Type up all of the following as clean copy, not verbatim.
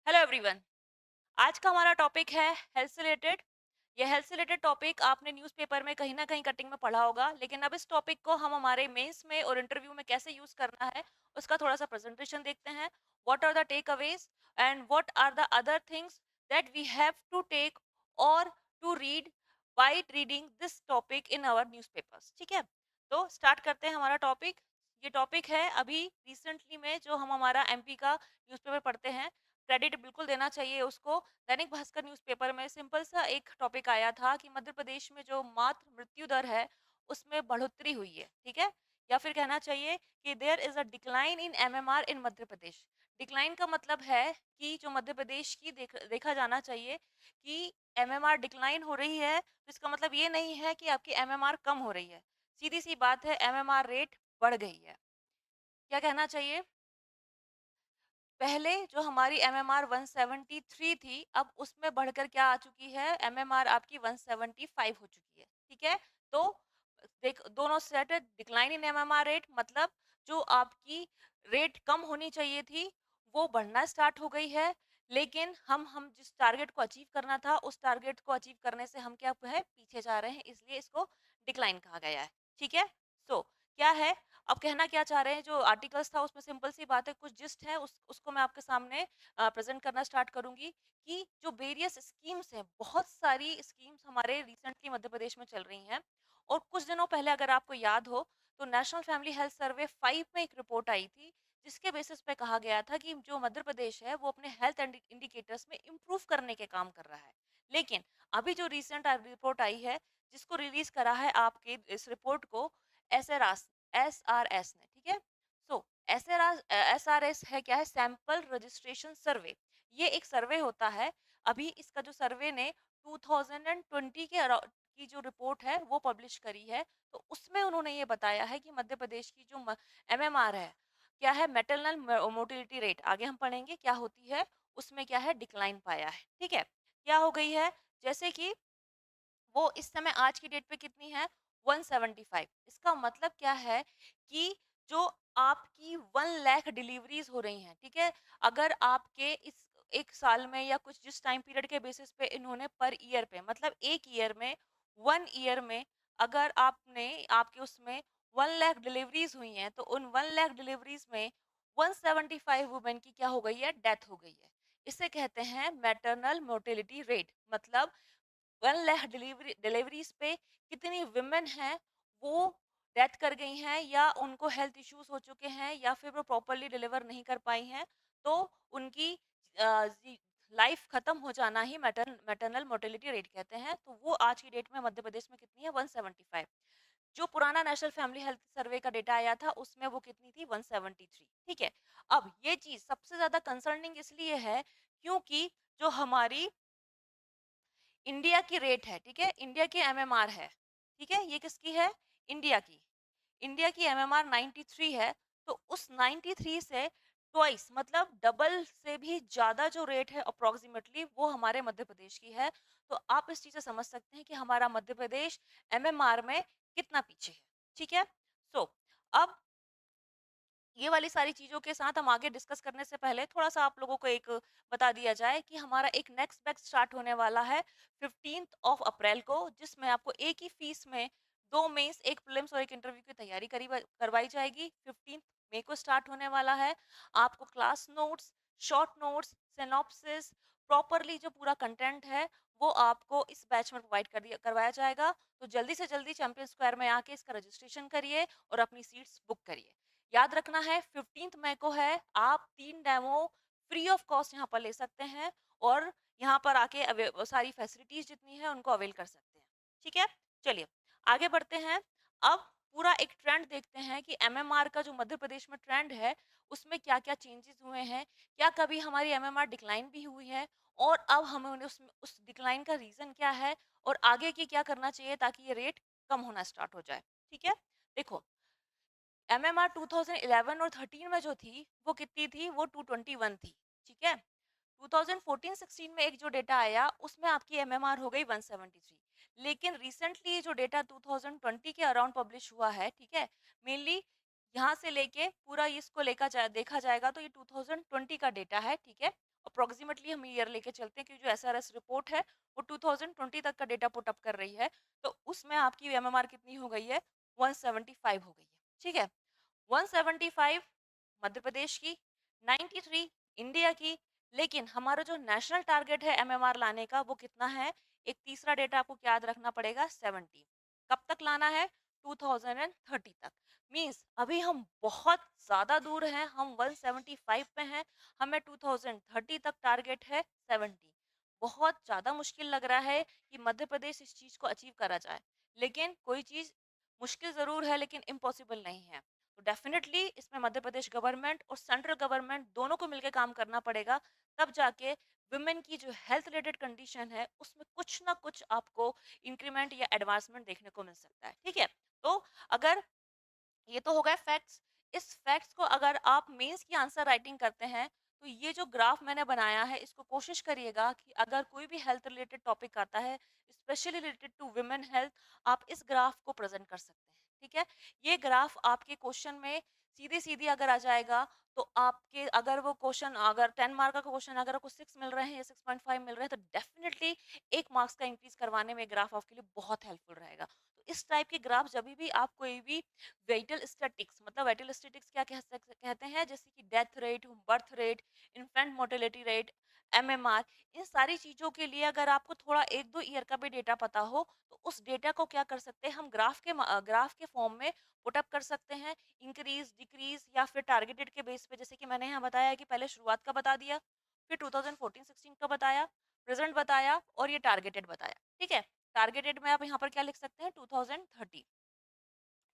Hello everyone. आज का हमारा टॉपिक है हेल्थ से रिलेटेड। ये हेल्थ से रिलेटेड टॉपिक आपने न्यूज़पेपर में कहीं ना कहीं कटिंग में पढ़ा होगा, लेकिन अब इस टॉपिक को हम हमारे मेंस में और इंटरव्यू में कैसे यूज करना है उसका थोड़ा सा प्रेजेंटेशन देखते हैं। What are the takeaways and what are the other things that we have to take or to read by reading this topic in our newspapers. ठीक है, तो स्टार्ट करते हैं हमारा टॉपिक। ये टॉपिक है अभी रिसेंटली में जो हम हमारा एमपी का न्यूज़पेपर पढ़ते हैं, क्रेडिट बिल्कुल देना चाहिए उसको। दैनिक भास्कर न्यूज़पेपर में सिंपल सा एक टॉपिक आया था कि मध्य प्रदेश में जो मातृ मृत्यु दर है उसमें बढ़ोतरी हुई है। ठीक है, या फिर कहना चाहिए कि there is a decline in MMR in Madhya Pradesh. Decline का मतलब है कि जो मध्य प्रदेश की देखा जाना चाहिए कि एमएमआर डिक्लाइन हो रही है, तो इसका मतलब ये नहीं है कि आपकी एमएमआर कम हो रही है। सीधी सी बात है, एमएमआर रेट बढ़ गई है। क्या कहना चाहिए, पहले जो हमारी एमएमआर 173 थी, अब उसमें बढ़कर क्या आ चुकी है, एमएमआर आपकी 175 हो चुकी है। ठीक है, तो देख दोनों सेट है। डिक्लाइन इन एमएमआर रेट मतलब जो आपकी रेट कम होनी चाहिए थी वो बढ़ना स्टार्ट हो गई है। लेकिन हम जिस टारगेट को अचीव करना था उस टारगेट को अचीव करने से हम क्या है, पीछे जा रहे हैं, इसलिए इसको डिक्लाइन कहा गया है। ठीक है, सो क्या है, अब कहना क्या चाह रहे हैं, जो आर्टिकल्स था उसमें सिंपल सी बात है, कुछ जिस्ट है उसको मैं आपके सामने प्रेजेंट करना स्टार्ट करूंगी कि जो वेरियस स्कीम्स हैं, बहुत सारी स्कीम्स हमारे रिसेंटली मध्य प्रदेश में चल रही हैं। और कुछ दिनों पहले अगर आपको याद हो तो नेशनल फैमिली हेल्थ सर्वे 5 में एक रिपोर्ट आई थी, जिसके बेसिस पे कहा गया था कि जो मध्य प्रदेश है वो अपने हेल्थ इंडिकेटर्स में इम्प्रूव करने के काम कर रहा है। लेकिन अभी जो रिसेंट रिपोर्ट आई है, जिसको रिलीज करा है आपके इस रिपोर्ट को एसआरएस एसआरएस ने। ठीक है, सो एसआरएस है क्या है, सैंपल रजिस्ट्रेशन सर्वे। ये एक सर्वे होता है। अभी इसका जो सर्वे ने 2020 के की जो रिपोर्ट है वो पब्लिश करी है, तो उसमें उन्होंने ये बताया है कि मध्य प्रदेश की जो एमएमआर है, क्या है, मेटरनल मोटिलिटी रेट, आगे हम पढ़ेंगे क्या होती है, उसमें क्या है, डिक्लाइन पाया है। ठीक है, क्या हो गई है, जैसे कि वो इस समय आज की डेट पे कितनी है, 175। इसका मतलब क्या है कि जो आपकी 1 लाख डिलीवरीज हो रही हैं, ठीक है, अगर आपके इस एक साल में या कुछ जिस टाइम पीरियड के बेसिस पे इन्होंने पर ईयर पे मतलब एक ईयर में, 1 ईयर में अगर आपने आपके उसमें 1 लाख डिलीवरीज हुई हैं, तो उन 1 लाख डिलीवरीज में 175 वुमेन की क्या हो गई है, डेथ हो गई है। इसे कहते हैं मैटरनल मोर्टेलिटी रेट। मतलब 1 लाख डिलीवरीज पे कितनी विमेन हैं वो डेथ कर गई हैं, या उनको हेल्थ इश्यूज हो चुके हैं, या फिर वो प्रॉपरली डिलीवर नहीं कर पाई हैं, तो उनकी लाइफ खत्म हो जाना ही मैटरनल मोर्टेलिटी रेट कहते हैं। तो वो आज की डेट में मध्य प्रदेश में कितनी है, 175। जो पुराना नेशनल फैमिली हेल्थ सर्वे का डेटा आया था उसमें वो कितनी थी, 173। ठीक है, अब ये चीज सबसे ज्यादा कंसर्निंग इसलिए है क्योंकि जो हमारी इंडिया की रेट है, ठीक है, इंडिया की एमएमआर है, ठीक है, ये किसकी है, इंडिया की। इंडिया की एमएमआर 93 है, तो उस 93 से ट्वाइस मतलब डबल से भी ज्यादा जो रेट है अप्रोक्सीमेटली वो हमारे मध्य प्रदेश की है। तो आप इस चीज से समझ सकते हैं कि हमारा मध्य प्रदेश एमएमआर में कितना पीछे है। ठीक है, सो अब ये वाली सारी चीज़ों के साथ हम आगे डिस्कस करने से पहले थोड़ा-सा आप लोगों को एक बता दिया जाए कि हमारा एक नेक्स्ट बैच स्टार्ट होने वाला है 15th ऑफ अप्रैल को, जिसमें आपको एक ही फीस में 2 मेंस, 1 प्रीलिम्स और 1 इंटरव्यू की तैयारी करवाई जाएगी। 15th मई को स्टार्ट होने वाला है। आपको class notes, short notes, synopsis, properly जो पूरा कंटेंट है वो आपको इस बैच में प्रोवाइड करवाया जाएगा। तो जल्दी से जल्दी चैंपियन स्क्वायर में आके इसका रजिस्ट्रेशन करिए और अपनी सीट्स बुक करिए। याद रखना है 15th मई को है, आप 3 डेमो फ्री ऑफ कॉस्ट यहाँ पर ले सकते हैं और यहाँ पर आके सारी फैसिलिटीज जितनी है उनको अवेल कर सकते हैं। ठीक है, चलिए आगे बढ़ते हैं। अब पूरा एक ट्रेंड देखते हैं कि एमएमआर का जो मध्य प्रदेश में ट्रेंड है उसमें क्या क्या चेंजेस हुए हैं, क्या कभी हमारी एमएमआर डिक्लाइन भी हुई है, और अब हमें उस डिक्लाइन का रीजन क्या है, और आगे की क्या करना चाहिए ताकि ये रेट कम होना स्टार्ट हो जाए। ठीक है, देखो एमएमआर 2011 और 13 में जो थी वो कितनी थी, वो 221 थी। ठीक है, 2014-16 में एक जो डेटा आया उसमें आपकी एमएमआर हो गई 173। लेकिन रिसेंटली जो डेटा 2020 के अराउंड पब्लिश हुआ है, ठीक है, मेनली यहाँ से लेके पूरा इसको देखा जाएगा तो ये 2020 का डेटा है। ठीक है, अप्रोक्सीमेटली हम ईयर लेके चलते हैं कि जो एसआरएस रिपोर्ट है वो 2020 तक का डेटा पुट अप कर रही है, तो उसमें आपकी एमएमआर कितनी हो गई है, 175 हो गई है। ठीक है, 175 मध्य प्रदेश की, 93 इंडिया की। लेकिन हमारा जो नेशनल टारगेट है एमएमआर लाने का वो कितना है, एक तीसरा डेटा आपको याद रखना पड़ेगा, 70। कब तक लाना है, 2030 तक। मींस अभी हम बहुत ज्यादा दूर हैं, हम 175 पे हैं, हमें 2030 तक टारगेट है 70। बहुत ज्यादा मुश्किल लग रहा है कि मध्य प्रदेश इस चीज को अचीव करा जाए, लेकिन कोई चीज मुश्किल जरूर है लेकिन इम्पॉसिबल नहीं है। तो डेफिनेटली इसमें मध्य प्रदेश गवर्नमेंट और सेंट्रल गवर्नमेंट दोनों को मिलकर काम करना पड़ेगा, तब जाके वुमेन की जो हेल्थ रिलेटेड कंडीशन है उसमें कुछ ना कुछ आपको इंक्रीमेंट या एडवांसमेंट देखने को मिल सकता है। ठीक है, तो अगर ये तो हो गए फैक्ट्स, इस फैक्ट्स को अगर आप मेंस की आंसर राइटिंग करते हैं तो ये जो ग्राफ मैंने बनाया है इसको कोशिश करिएगा कि अगर कोई भी हेल्थ रिलेटेड टॉपिक आता है specially related to women health, आप इस ग्राफ को प्रेजेंट कर सकते हैं। ठीक है, ये ग्राफ आपके क्वेश्चन में सीधी सीधी अगर आ जाएगा तो आपके अगर वो क्वेश्चन अगर 10 मार्क का क्वेश्चन अगर आपको 6 मिल रहे हैं या 6.5 मिल रहे हैं तो डेफिनेटली 1 मार्क्स का इंक्रीज करवाने में ग्राफ आपके लिए बहुत हेल्पफुल रहेगा। तो इस टाइप के ग्राफ जब भी आप कोई भी वाइटल स्टैटिक्स, मतलब वाइटल स्टैटिक्स क्या कहते हैं, जैसे कि death rate, birth rate, infant mortality rate, MMR, इन सारी चीजों के लिए अगर आपको थोड़ा 1-2 ईयर का भी डेटा पता हो तो उस डेटा को क्या कर सकते हैं हम ग्राफ के फॉर्म में पुटअप कर सकते हैं, इंक्रीज डिक्रीज या फिर टारगेटेड के बेस पे, जैसे कि मैंने यहाँ बताया कि पहले शुरुआत का बता दिया, फिर 2014-16 का बताया, प्रेजेंट बताया और ये टारगेटेड बताया। ठीक है, टारगेटेड में आप यहाँ पर क्या लिख सकते हैं, 2030।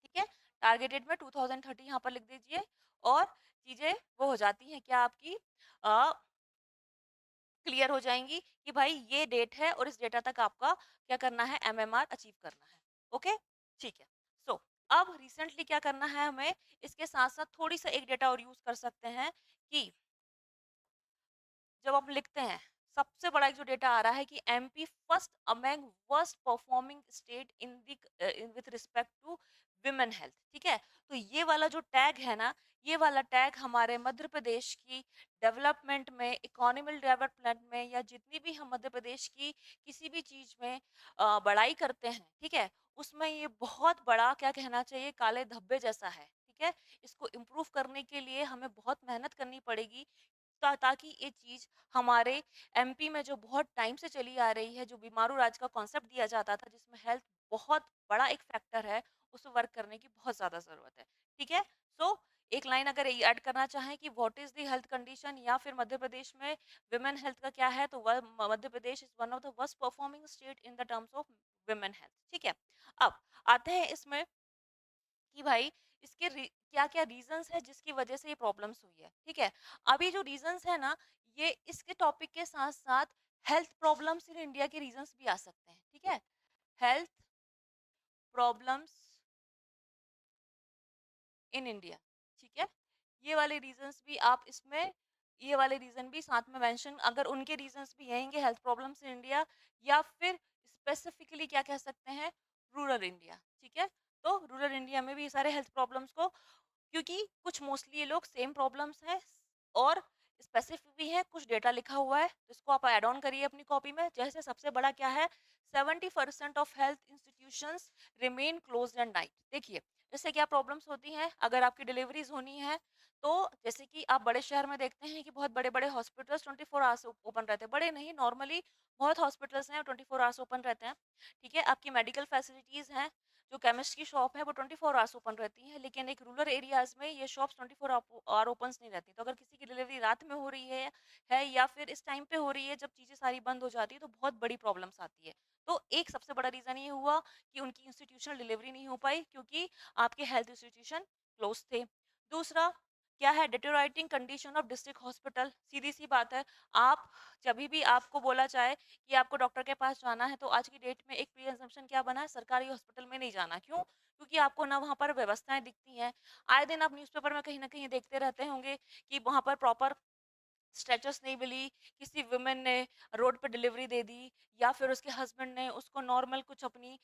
ठीक है, टारगेटेड में 2030 यहाँ पर लिख दीजिए और चीजें वो हो जाती हैं क्या आपकी क्लियर हो जाएंगी कि भाई ये डेट है और इस डेटा तक आपका क्या करना है, एमएमआर अचीव करना है। ओके, ठीक है। सो अब रिसेंटली क्या करना है हमें, इसके साथ साथ थोड़ी सा एक डेटा और यूज कर सकते हैं कि जब हम लिखते हैं सबसे बड़ा एक जो डेटा आ रहा है कि MP first among worst performing state in with respect to women health. ठीक है, तो ये वाला जो टैग है ना, ये वाला टैग हमारे मध्य प्रदेश की डेवलपमेंट में, इकोनॉमिक डेवलपमेंट में, या जितनी भी हम मध्य प्रदेश की किसी भी चीज में बड़ाई करते हैं, ठीक है, उसमें ये बहुत बड़ा क्या कहना चाहिए, काले धब्बे जैसा है। ठीक है, इसको इम्प्रूव करने के लिए हमें बहुत मेहनत करनी पड़ेगी, ताकि ये चीज हमारे एमपी में जो बहुत टाइम से चली आ रही है, जो बीमारू राज का कॉन्सेप्ट दिया जाता था जिसमें हेल्थ बहुत बड़ा एक फैक्टर है, उस पर वर्क करने की बहुत ज्यादा जरूरत है। ठीक है, सो एक लाइन अगर ऐड करना चाहें कि what is the health condition या फिर मध्य प्रदेश में विमेन हेल्थ का क्या है, तो Madhya Pradesh is one of the worst performing state in the terms of women health. ठीक है, अब आते हैं इसमें कि भाई इसके क्या क्या रीजंस है जिसकी वजह से ये प्रॉब्लम्स हुई है। ठीक है, अभी जो रीजंस है ना, ये इसके टॉपिक के साथ साथ हेल्थ प्रॉब्लम्स इन इंडिया के रीजंस भी आ सकते हैं। ठीक है, हेल्थ प्रॉब्लम्स इन इंडिया। ठीक है, ये वाले रीजंस भी आप इसमें, ये वाले रीजन भी साथ में मेंशन, अगर उनके रीजंस भी रहेंगे हेल्थ प्रॉब्लम्स इन इंडिया, या फिर स्पेसिफिकली क्या कह सकते हैं, रूरल इंडिया। ठीक है, तो रूरल इंडिया में भी ये सारे हेल्थ प्रॉब्लम्स को, क्योंकि कुछ मोस्टली ये लोग सेम प्रॉब्लम्स हैं और स्पेसिफिक भी है, कुछ डेटा लिखा हुआ है, तो इसको आप ऐड ऑन करिए अपनी कॉपी में। जैसे सबसे बड़ा क्या है, 70% of health institutions remain closed at night. देखिए इससे क्या प्रॉब्लम्स होती हैं, अगर आपकी डिलीवरीज होनी है तो जैसे कि आप बड़े शहर में देखते हैं कि बहुत बड़े बड़े हॉस्पिटल्स 24 आवर्स ओपन रहते हैं, बड़े नहीं नॉर्मली बहुत हॉस्पिटल्स हैं 24 आवर्स ओपन रहते हैं। ठीक है, आपकी मेडिकल फैसिलिटीज हैं, जो केमिस्ट की शॉप है वो 24 आवर्स ओपन रहती है, लेकिन एक रूरल एरियाज में ये शॉप्स 24 आवर ओपन नहीं रहती। तो अगर किसी की डिलीवरी रात में हो रही है या फिर इस टाइम पे हो रही है जब चीजें सारी बंद हो जाती है, तो बहुत बड़ी प्रॉब्लम्स आती है। तो एक सबसे बड़ा रीजन ये हुआ कि उनकी इंस्टीट्यूशनल डिलीवरी नहीं हो पाई क्योंकि आपके हेल्थ इंस्टीट्यूशन क्लोज थे। दूसरा क्या है, डिटोराइटिंग कंडीशन ऑफ डिस्ट्रिक्ट हॉस्पिटल। सीधी सी बात है, आप जब भी आपको बोला जाए कि आपको डॉक्टर के पास जाना है तो आज की डेट में एक प्री असम्पशन क्या बना है, सरकारी हॉस्पिटल में नहीं जाना। क्यों? क्योंकि आपको ना वहाँ पर व्यवस्थाएं दिखती हैं। आए दिन आप न्यूज़पेपर में कहीं ना कहीं देखते रहते होंगे कि वहाँ पर प्रॉपर स्ट्रेचर्स नहीं मिली, किसी वुमेन ने रोड पे डिलीवरी दे दी, या फिर उसके हस्बैंड ने उसको नॉर्मल कुछ अपनी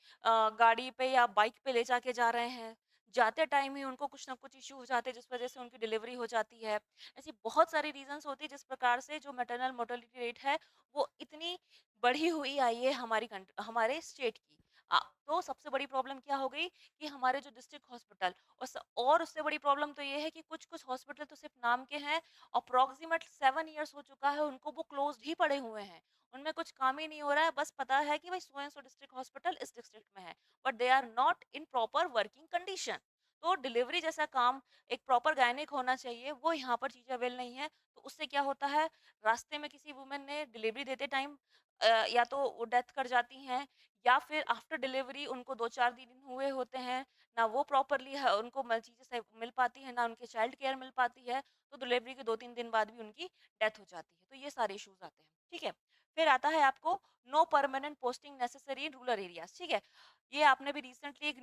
गाड़ी पे या बाइक पे ले जाके जा रहे हैं, जाते टाइम ही उनको कुछ ना कुछ इश्यू हो जाते हैं जिस वजह से उनकी डिलीवरी हो जाती है। ऐसी बहुत सारी रीज़न्स होती हैं जिस प्रकार से जो मैटरनल मोर्टेलिटी रेट है वो इतनी बढ़ी हुई आई है हमारे स्टेट की। तो सबसे बड़ी प्रॉब्लम क्या हो गई कि हमारे जो डिस्ट्रिक्ट हॉस्पिटल और उससे बड़ी प्रॉब्लम तो ये है कि कुछ-कुछ हॉस्पिटल तो सिर्फ नाम के हैं, अप्रॉक्सिमेट 7 इयर्स हो चुका है उनको, वो क्लोज़्ड ही पड़े हुए हैं। उनमें कुछ काम ही नहीं हो रहा है, बस पता है कि भाई so and so district hospital इस डिस्ट्रिक्ट में है, but they are not in proper working condition. तो डिलीवरी जैसा काम एक प्रॉपर गायनिक होना चाहिए, वो यहाँ पर चीज़ें अवेल नहीं है। तो उससे क्या होता है, रास्ते में किसी वुमन ने डिलीवरी देते टाइम या तो वो डेथ कर जाती हैं, या फिर आफ्टर डिलीवरी उनको 2-4 दिन हुए होते हैं, ना वो प्रॉपरली ह उनको चीज़ें सही मिल पाती हैं, ना उनके चाइल्ड केयर मिल पाती है, तो डिलीवरी के 2-3 दिन बाद भी उनकी डेथ हो जाती है। तो ये सारे इश्यूज़ आते हैं, ठीक है? फिर आता है आपको no permanent posting necessary in rural areas, ठीक है? ये आपने भी रिसेंटली एक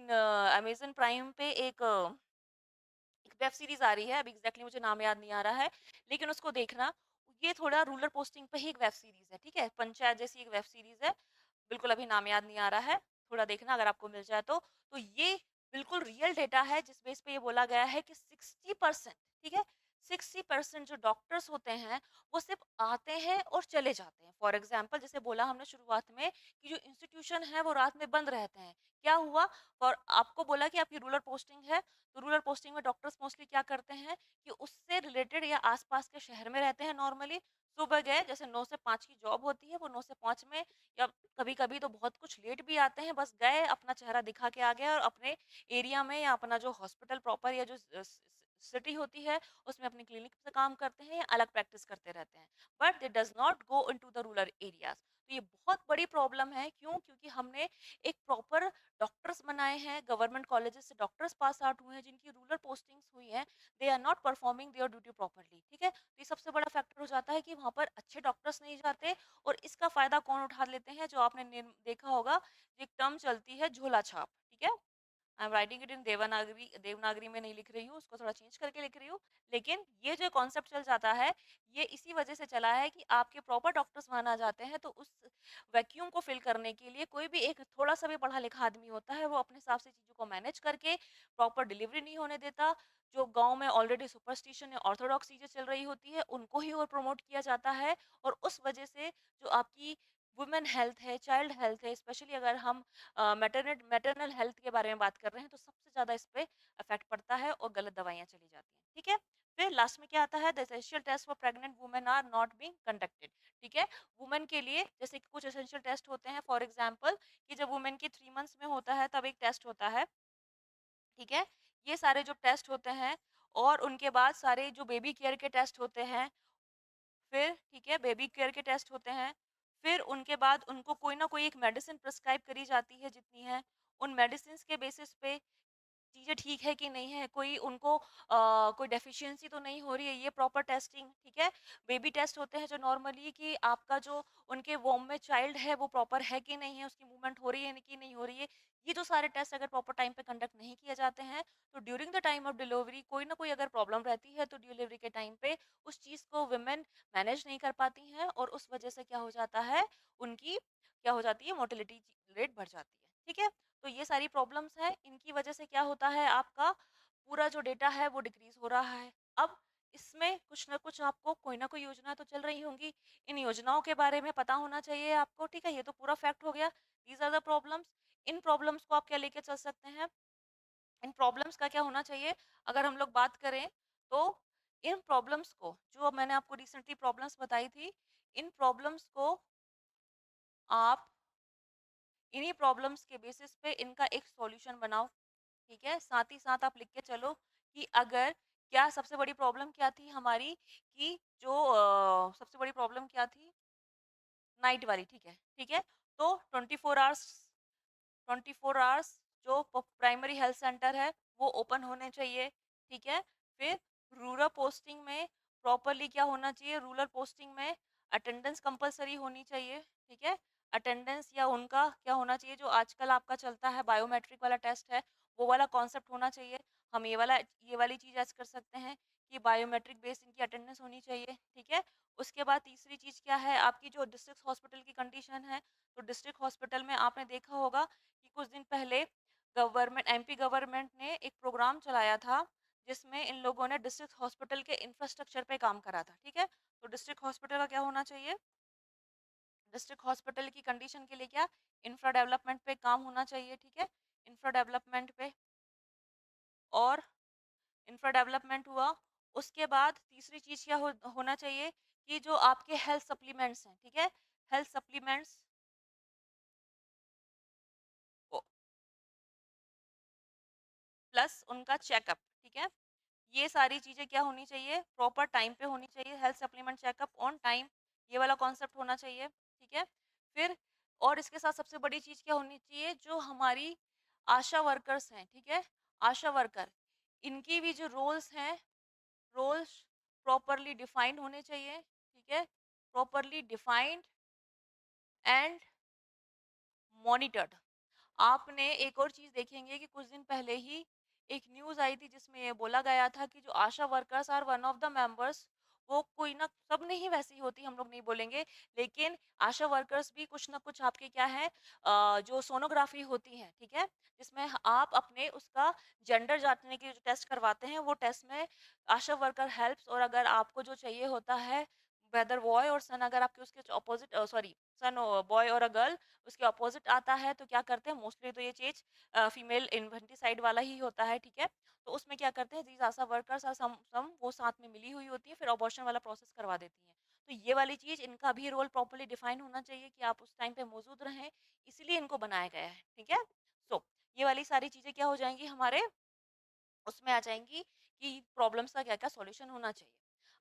अमेज़न प्राइम पे एक वेब सीरीज़ आ रही है, अभी एग्ज़ैक्टली मुझे नाम याद नहीं आ रहा है, लेकिन उसको देखना, ये थोड़ा रूरल पोस्टिंग पे ही एक वेब सीरीज़ है, ठीक है? पंचायत जैसी एक वेब सीरीज़ है, बिल्कुल अभी नाम याद नहीं आ रहा है, थोड़ा देखना अगर आपको मिल जाए तो। तो ये बिल्कुल रियल डेटा है जिस बेस पे ये बोला गया है कि 60%, ठीक है? 60% जो डॉक्टर्स होते हैं, वो सिर्फ़ आते हैं और चले जाते हैं। फॉर एग्ज़ाम्पल जैसे बोला हमने शुरुआत में कि जो इंस्टीट्यूशन है वो रात में बंद रहते हैं। क्या हुआ? और आपको बोला कि आपकी रूरल पोस्टिंग है, तो रूरल पोस्टिंग में डॉक्टर्स मोस्टली क्या करते हैं कि उससे रिलेटेड या आस-पास के शहर में रहते हैं नॉर्मली। सुबह गए, जैसे 9 से 5 की जॉब होती है, वो 9 से 5 में, या कभी-कभी तो बहुत कुछ लेट भी आते हैं, बस गए, अपना चेहरा दिखा के आ गए और अपने एरिया में या अपना जो हॉस्पिटल प्रॉपर या जो सिटी होती है, उसमें अपनी क्लिनिक से काम करते हैं या अलग प्रैक्टिस करते रहते हैं। But they does not go into the rural areas. तो ये बहुत बड़ी प्रॉब्लम है, क्यों? क्योंकि हमने एक प्रॉपर डॉक्टर्स बनाए हैं, गवर्नमेंट कॉलेजेस से डॉक्टर्स पास आउट हुए हैं, जिनकी रूरल पोस्टिंग्स हुई हैं, they are not performing their duty properly, ठीक है? तो ये सबसे बड़ा फैक्टर हो जाता है कि वहाँ पर अच्छे डॉक्टर्स नहीं जाते, और इसका फ़ायदा कौन उठा लेते हैं? जो आपने देखा होगा, एक टर्म चलती है झोला छाप, ठीक है? I am writing it in Devanagari Devanagari में नहीं लिख रही हूँ, उसको थोड़ा चेंज करके लिख रही हूँ। लेकिन ये जो कॉन्सेप्ट चल जाता है, ये इसी वजह से चला है कि आपके प्रॉपर डॉक्टर्स वहाँ ना जाते हैं, तो उस वैक्यूम को फिल करने के लिए कोई भी एक थोड़ा-सा भी पढ़ा-लिखा आदमी होता है, वो अपने हिसाब से चीज़ों को मैनेज करके प्रॉपर डिलीवरी नहीं होने देता। जो गाँव में ऑलरेडी सुपरस्टिशन या ऑर्थोडॉक्स चीज़ें चल रही होती है, उनको ही और प्रमोट किया जाता है, और उस वजह से जो आपकी वुमेन हेल्थ है, चाइल्ड हेल्थ है, स्पेशली अगर हम मैटरनल हेल्थ के बारे में बात कर रहे हैं, तो सबसे ज़्यादा इस पे इफ़ेक्ट पड़ता है और गलत दवाइयाँ चली जाती हैं, ठीक है? फिर लास्ट में क्या आता है, the essential test for pregnant women are not being conducted, ठीक है? वुमेन के लिए जैसे कि कुछ एसेंशियल टेस्ट होते हैं, फॉर एग्जांपल कि जब वुमेन की 3 मंथ्स में होता है, तब एक टेस्ट होता है, ठीक है? ये सारे जो टेस्ट होते हैं, और उनके बाद सारे जो बेबी केयर के टेस्ट होते हैं, फिर ठीक है, बेबी केयर के टेस्ट होते हैं, फिर उनके बाद उनको कोई ना कोई एक मेडिसिन प्रिस्क्राइब करी जाती है जितनी है, उन मेडिसिन्स के बेसिस पे चीज़ें ठीक है कि नहीं है, कोई उनको कोई डेफ़िशिएंसी तो नहीं हो रही है, ये प्रॉपर टेस्टिंग, ठीक है? बेबी टेस्ट होते हैं जो नॉर्मली कि आपका जो उनके वोम में चाइल्ड है, वो प्रॉपर है कि नहीं है, उसकी मूवमेंट हो रही है कि नहीं हो रही है। ये जो सारे टेस्ट अगर प्रॉपर टाइम पे कंडक्ट नहीं किए जाते हैं, तो during the time of delivery कोई ना कोई अगर प्रॉब्लम रहती है, तो डिलीवरी के टाइम पे उस चीज़ को वुमेन मैनेज नहीं कर पाती हैं, और उस वजह से क्या हो जाता है, उनकी क्या हो जाती है, मोर्टेलिटी रेट बढ़ जाती है, ठीक है? तो ये सारी प्रॉब्लम्स हैं, इनकी वजह से क्या होता है, आपका पूरा जो डेटा है वो डिक्रीज़ हो रहा है। अब इसमें कुछ न कुछ आपको कोई ना कोई योजना तो चल रही होंगी, इन योजनाओं के बारे में पता होना चाहिए आपको, ठीक है? ये तो पूरा फैक्ट हो गया, दीज़ आर द प्रॉब्लम्स। इन प्रॉब्लम्स को आप क्या लेके चल सकते हैं, इन प्रॉब्लम्स का क्या होना चाहिए, अगर हम लोग बात करें, तो इन प्रॉब्लम्स को, जो मैंने आपको रिसेंटली प्रॉब्लम्स बताई थी, इन प्रॉब्लम्स को आप इन्हीं प्रॉब्लम्स के बेसिस पे इनका एक सॉल्यूशन बनाओ, ठीक है? साथ ही साथ आप लिख के चलो कि अगर क्या सबसे बड़ी प्रॉब्लम क्या थी हमारी, कि जो सबसे बड़ी प्रॉब्लम क्या थी? नाइट वाली, ठीक है, ठीक है? तो 24 आवर्स 24 आवर्स जो प्राइमरी हेल्थ सेंटर है वो ओपन होने चाहिए, ठीक है? फिर रूरल पोस्टिंग में प्रॉपरली क्या होना चाहिए, रूरल पोस्टिंग में अटेंडेंस कंपलसरी होनी चाहिए, ठीक है? अटेंडेंस या उनका क्या होना चाहिए, जो आजकल आपका चलता है बायोमेट्रिक वाला टेस्ट है, वो वाला कॉन्सेप्ट होना चाहिए। हम ये वाली चीज़ ऐड कर सकते हैं कि बायोमेट्रिक बेस्ड इनकी अटेंडेंस होनी चाहिए, ठीक है? उसके बाद तीसरी चीज़ क्या है, आपकी जो डिस्ट्रिक्ट हॉस्पिटल की कंडीशन है, तो डिस्ट्रिक्ट हॉस्पिटल में आपने देखा होगा कि कुछ दिन पहले गवर्नमेंट एमपी गवर्नमेंट ने एक प्रोग्राम चलाया था जिसमें इन लोगों ने डिस्ट्रिक्ट हॉस्पिटल के इंफ्रास्ट्रक्चर पे काम करा था, ठीक है। तो डिस्ट्रिक्ट हॉस्पिटल का क्या होना चाहिए, डिस्ट्रिक्ट हॉस्पिटल की कंडीशन के लिए क्या, इंफ्रा डेवलपमेंट पे काम होना चाहिए, ठीक है। इंफ्रा डेवलपमेंट पे, और इंफ्रा डेवलपमेंट हुआ, उसके बाद तीसरी चीज क्या होना चाहिए कि जो आपके हेल्थ सप्लीमेंट्स हैं, ठीक है, हेल्थ सप्लीमेंट्स प्लस उनका चेकअप, ठीक है। ये सारी चीजें क्या होनी चाहिए, प्रॉपर टाइम पे होनी चाहिए, health supplement checkup on time, ये वाला कॉन्सेप्ट होना चाहिए, ठीक है। फिर और इसके साथ सबसे बड़ी चीज क्या होनी चाहिए, जो हमारी आशा वर्कर्स हैं, ठीक है, आशा वर्कर, इनकी भी जो रोल्स हैं, रोल्स प्रॉपरली डिफाइंड होने चाहिए, ठीक है, प्रॉपरली डिफाइंड एंड मॉनिटर्ड। आपने एक और चीज देखेंगे कि कुछ दिन पहले ही एक न्यूज आई थी जिसमें ये बोला गया था कि जो ASHA workers are one of the members, वो कोई ना, सब नहीं वैसी होती, हम लोग नहीं बोलेंगे, लेकिन आशा वर्कर्स भी कुछ ना कुछ आपके क्या है, जो सोनोग्राफी होती है, ठीक है, जिसमें आप अपने उसका जेंडर जानने के जो टेस्ट करवाते हैं, वो टेस्ट में आशा वर्कर हेल्प्स, और अगर आपको जो चाहिए होता है वेदर बॉय और सन, अगर आपके उसके अपोजिट, सॉरी, सन बॉय और अ गर्ल उसके अपोजिट आता है, तो क्या करते हैं, मोस्टली तो ये चीज फीमेल इन्फेंटिसाइड वाला ही होता है, ठीक है। तो उसमें क्या करते हैं, these ASHA workers are some वो साथ में मिली हुई होती है, फिर अबॉर्शन वाला प्रोसेस करवा देती हैं। तो ये वाली चीज, इनका भी रोल प्रॉपर्ली डिफाइन होना चाहिए कि आप उस टाइम पे मौजूद रहें, इसीलिए इनको बनाया गया है, ठीक है। सो ये वाली सारी चीजें क्या हो जाएंगी हमारे उसमें आ जाएंगी कि प्रॉब्लम्स का क्या क्या सॉल्यूशन होना चाहिए।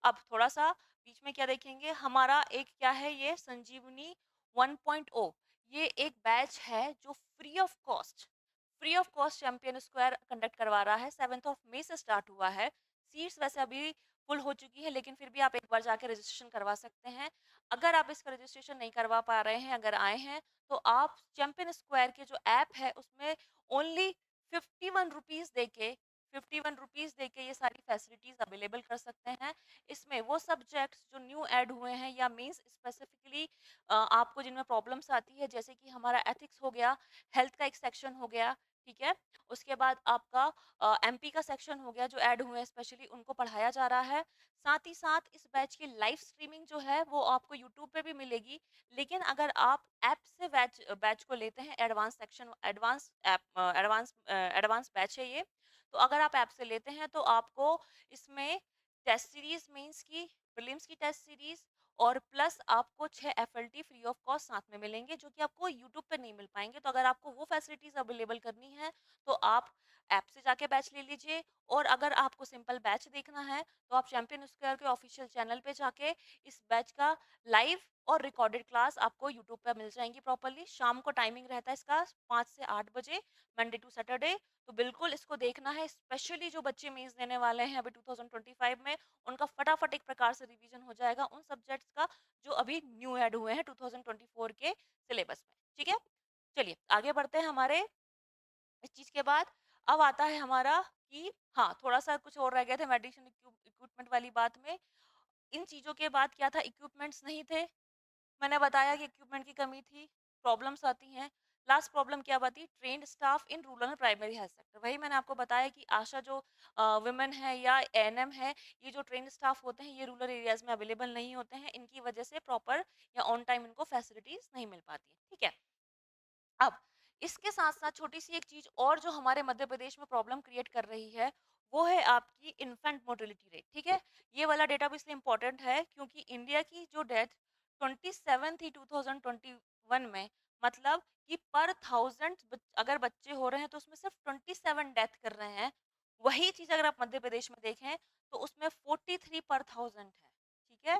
अब थोड़ा सा बीच में क्या देखेंगे, हमारा एक क्या है, ये संजीवनी 1.0, ये एक बैच है जो free of cost champion square conduct करवा रहा है, 7 मई से स्टार्ट हुआ है। सीट्स वैसे अभी फुल हो चुकी है, लेकिन फिर भी आप एक बार जाके रजिस्ट्रेशन करवा सकते हैं। अगर आप इसका रजिस्ट्रेशन नहीं करवा पा रहे हैं, अगर आए हैं, तो आप चैंपियन स्क्वायर के जो ऐप है उसमें ओनली 51 रुपीज दे के 51 रुपीज दे के ये सारी फैसिलिटीज अवेलेबल कर सकते हैं। इसमें वो सब्जेक्ट्स जो न्यू ऐड हुए हैं, या मीन्स स्पेसिफिकली आपको जिनमें प्रॉब्लम्स आती है, जैसे कि हमारा एथिक्स हो गया, हेल्थ का एक सेक्शन हो गया, ठीक है। उसके बाद आपका एमपी का सेक्शन हो गया, जो ऐड हुए हैं स्पेशली उनको पढ़ाया जा रहा है। साथ ही साथ इस बैच की लाइव स्ट्रीमिंग जो है वो आपको यूट्यूब पे भी मिलेगी। लेकिन अगर आप ऐप से बैच बैच को लेते हैं, advance section, advance app, advance batch है ये, तो अगर आप ऐप से लेते हैं तो आपको इसमें टेस्ट सीरीज, मेंस की, प्रीलिम्स की टेस्ट सीरीज, और प्लस आपको 6 FLT फ्री ऑफ कॉस्ट साथ में मिलेंगे, जो कि आपको यूट्यूब पे नहीं मिल पाएंगे। तो अगर आपको वो फैसिलिटीज अवेलेबल करनी है, तो आप ऐप से जाके बैच ले लीजिए। और अगर आपको सिंपल बैच देखना है, तो आप चैंपियन स्क्वायर के ऑफिशियल चैनल पे जाके इस बैच का लाइव और रिकॉर्डेड क्लास आपको यूट्यूब पे मिल जाएंगी प्रॉपरली। शाम को टाइमिंग रहता है इसका 5 से 8 बजे, मंडे टू सैटरडे। तो बिल्कुल इसको देखना है, स्पेशली जो बच्चे मेंस देने वाले हैं अभी 2025 में, उनका फटाफट एक प्रकार से रिवीजन हो जाएगा उन सब्जेक्ट्स का जो अभी न्यू ऐड हुए हैं 2024 के सिलेबस में, ठीक है। चलिए आगे बढ़ते हैं हमारे इस चीज के बाद। अब आता है हमारा कि हाँ, थोड़ा सा कुछ और रह गया था मेडिसिन इक्विपमेंट वाली बात में। इन चीजों के बाद क्या था, इक्विपमेंट्स नहीं थे, मैंने बताया कि इक्विपमेंट की कमी थी, प्रॉब्लम्स आती हैं। लास्ट प्रॉब्लम क्या आती, trained staff in rural primary health sector. वही मैंने आपको बताया कि आशा जो वुमेन है या एएनएम है, ये जो ट्रेन्ड स्टाफ होते हैं, ये रूरल एरियाज में अवेलेबल नहीं होते हैं, इनकी वजह से प्रॉपर या ऑन टाइम इनको फैसिलिटीज नहीं मिल पाती है, ठीक है। अब इसके साथ साथ छोटी सी एक चीज और जो हमारे मध्य प्रदेश में प्रॉब्लम क्रिएट कर रही है, वो है आपकी इन्फेंट मोर्टेलिटी रेट, ठीक है। ये वाला डेटा भी इसलिए इम्पोर्टेंट है क्योंकि इंडिया की जो डेथ 27 थी 2021 में, मतलब कि पर 1000 अगर बच्चे हो रहे हैं तो उसमें सिर्फ 27 डेथ कर रहे हैं। वही चीज अगर आप मध्य प्रदेश में देखें तो उसमें 43 पर 1000 है, ठीक है।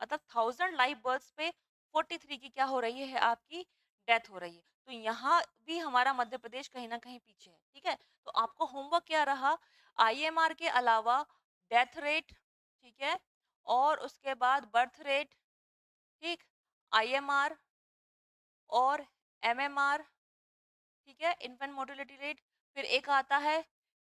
मतलब 1000 लाइव बर्थ्स पे 43 की क्या हो रही है, आपकी डेथ हो रही है। तो यहाँ भी हमारा मध्य प्रदेश कहीं ना कहीं पीछे है, ठीक है। तो आपको होमवर्क क्या रहा, आईएमआर के अलावा डेथ रेट, ठीक है, और उसके बाद बर्थ रेट, ठीक, आईएमआर और एमएमआर, ठीक है, इन्फेंट मोर्टेलिटी रेट। फिर एक आता है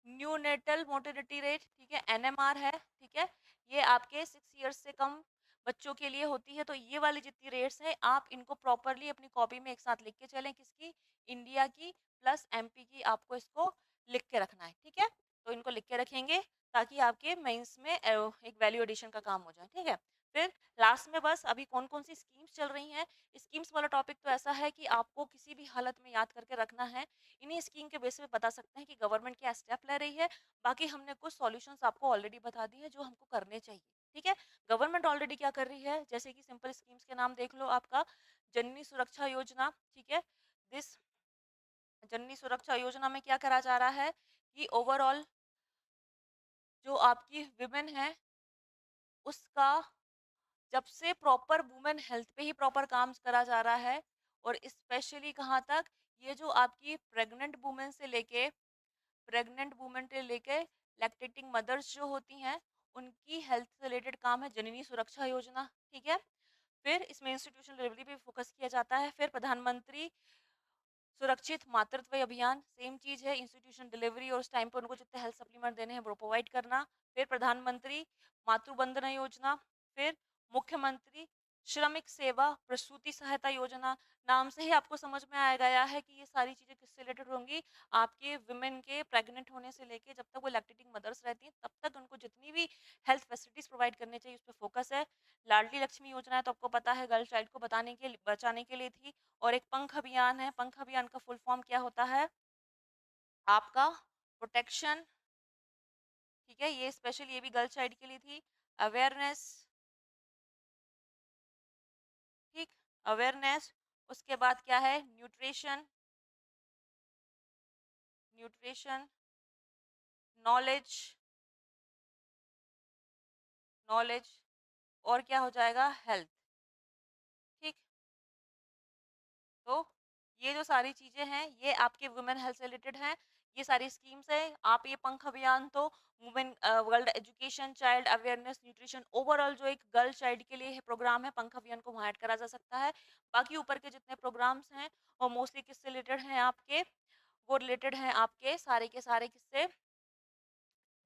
न्यूनेटल मोर्टेलिटी रेट, ठीक है, एनएमआर है, ठीक है। ये आपके 6 ईयर्स से कम बच्चों के लिए होती है। तो ये वाली जितनी रेट्स हैं आप इनको प्रॉपरली अपनी कॉपी में एक साथ लिख के चलें, किसकी, इंडिया की प्लस एमपी की, आपको इसको लिख के रखना है, ठीक है। तो इनको लिख के रखेंगे ताकि आपके मेंस में एक वैल्यू एडिशन का काम हो जाए, ठीक है। फिर लास्ट में बस अभी कौन कौन सी स्कीम्स चल रही हैं, स्कीम्स वाला टॉपिक तो ऐसा है कि आपको किसी भी हालत में याद करके रखना है। इन्हीं स्कीम के बेस पे बता सकते हैं कि गवर्नमेंट क्या स्टेप ले रही है। बाकी हमने कुछ सॉल्यूशंस आपको ऑलरेडी बता दिए हैं जो हमको करने चाहिए, ठीक है। गवर्नमेंट ऑलरेडी क्या कर रही है, जैसे कि सिंपल स्कीम्स के नाम देख लो, आपका जननी सुरक्षा योजना, ठीक है। दिस जननी सुरक्षा योजना में क्या करा जा रहा है कि ओवरऑल जो आपकी विमेन है उसका जब से प्रॉपर वुमेन हेल्थ पे ही प्रॉपर काम करा जा रहा है, और स्पेशली कहाँ तक, ये जो आपकी प्रेग्नेंट वुमेन से लेके लैक्टेटिंग मदर्स जो होती हैं उनकी हेल्थ से रिलेटेड काम है जननी सुरक्षा योजना, ठीक है। फिर इसमें इंस्टीट्यूशनल डिलीवरी पे फोकस किया जाता है। फिर प्रधानमंत्री सुरक्षित मातृत्व अभियान, सेम चीज है, इंस्टीट्यूशन डिलीवरी और उस टाइम पर उनको जितने हेल्थ सप्लीमेंट देने हैं वो प्रोवाइड करना। फिर प्रधानमंत्री मातृवंदना योजना, फिर मुख्यमंत्री श्रमिक सेवा प्रसूति सहायता योजना। नाम से ही आपको समझ में आ गया है कि ये सारी चीजें किससे रिलेटेड होंगी, आपके विमेन के प्रेग्नेंट होने से लेके जब तक वो लैक्टेटिंग मदर्स रहती हैं तब तक उनको जितनी भी हेल्थ फैसिलिटीज प्रोवाइड करने चाहिए उस पर फोकस है। लाडली लक्ष्मी योजना है तो आपको पता है गर्ल चाइल्ड को बचाने के लिए थी। और एक पंख अभियान है, पंख अभियान का फुल फॉर्म क्या होता है आपका, प्रोटेक्शन, ठीक है। ये स्पेशल ये भी गर्ल चाइल्ड के लिए थी। अवेयरनेस, ठीक, अवेयरनेस। उसके बाद क्या है, न्यूट्रिशन, न्यूट्रिशन, नॉलेज, नॉलेज, और क्या हो जाएगा, हेल्थ, ठीक। तो ये जो सारी चीजें हैं ये आपके वुमेन हेल्थ से रिलेटेड हैं, ये सारी स्कीम्स है। आप ये पंख अभियान तो women world education, child awareness, nutrition, overall जो एक गर्ल चाइल्ड के लिए प्रोग्राम है पंख अभियान को वहाँ ऐड करा जा सकता है। बाकी ऊपर के जितने प्रोग्राम्स हैं वो मोस्टली किससे रिलेटेड हैं आपके, वो रिलेटेड हैं आपके सारे के सारे किससे,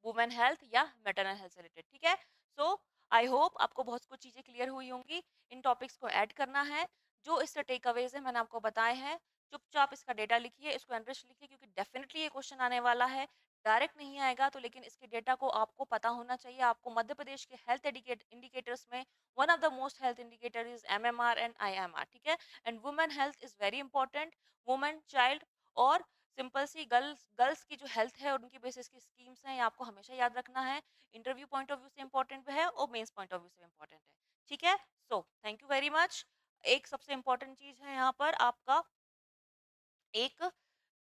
वुमेन हेल्थ या मैटरनल हेल्थ से रिलेटेड, ठीक है। सो आई होप आपको बहुत कुछ चीजें क्लियर हुई होंगी। इन टॉपिक्स को ऐड करना है, जो इससे टेक अवेज है मैंने आपको बताए हैं। चुपचाप इसका डेटा लिखिए, इसको एनरिच लिखिए, क्योंकि डेफिनेटली ये क्वेश्चन आने वाला है। डायरेक्ट नहीं आएगा तो लेकिन इसके डेटा को आपको पता होना चाहिए। आपको मध्य प्रदेश के हेल्थ इंडिकेटर्स में one of the most health indicator is MMR and IMR, ठीक है। And women health is very important, women, child और सिंपल सी गर्ल्स गर्ल्स की जो हेल्थ है उनकी बेसिस की स्कीम्स हैं, ये आपको हमेशा याद रखना है। इंटरव्यू पॉइंट ऑफ व्यू से इंपॉर्टेंट है और मेंस पॉइंट ऑफ व्यू से इंपॉर्टेंट है, ठीक है। So thank you very much. एक सबसे इंपॉर्टेंट चीज है यहाँ पर आपका, एक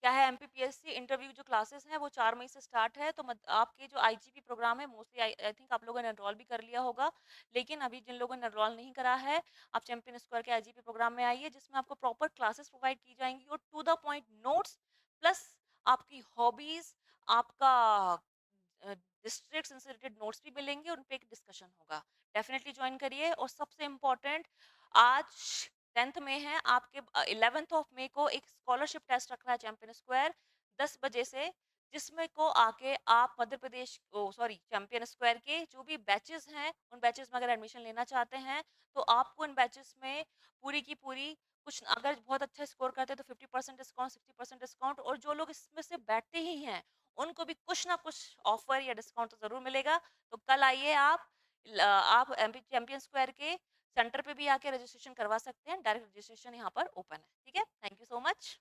क्या है, एमपीपीएससी इंटरव्यू जो क्लासेस हैं वो 4 मई से स्टार्ट है। तो आपके जो आईजीपी प्रोग्राम है मोस्टली आई थिंक आप लोगों ने एनरोल भी कर लिया होगा, लेकिन अभी जिन लोगों ने एनरोल नहीं करा है आप चैंपियन स्क्वायर के आईजीपी प्रोग्राम में आइए, जिसमें आपको प्रॉपर क्लासेस प्रोवाइड की जाएंगी और to the point notes plus आपकी हॉबीज, आपका डिस्ट्रिक्ट से रिलेटेड नोट्स भी मिलेंगे, उन पे एक डिस्कशन होगा। डेफिनेटली ज्वाइन करिए। और सबसे इम्पोर्टेंट, आज 10th में है, आपके 11th ऑफ मई को एक स्कॉलरशिप टेस्ट रख रहा है चैंपियन स्क्वायर 10 बजे से, जिसमें को आके आप Madhya Pradesh sorry champion square के जो भी बैचेस हैं उन बैचेस में अगर एडमिशन लेना चाहते हैं तो आपको इन बैचेस में पूरी की पूरी, कुछ अगर बहुत अच्छा स्कोर करते हैं तो 50% डिस्काउंट, 60% डिस्काउंट, और जो लोग इसमें से बैठते ही हैं उनको भी कुछ ना कुछ ऑफर या डिस्काउंट तो जरूर मिलेगा। तो कल आइए आप चैंपियन स्क्वायर के सेंटर पे भी आके रजिस्ट्रेशन करवा सकते हैं। डायरेक्ट रजिस्ट्रेशन यहाँ पर ओपन है, ठीक है। Thank you so much.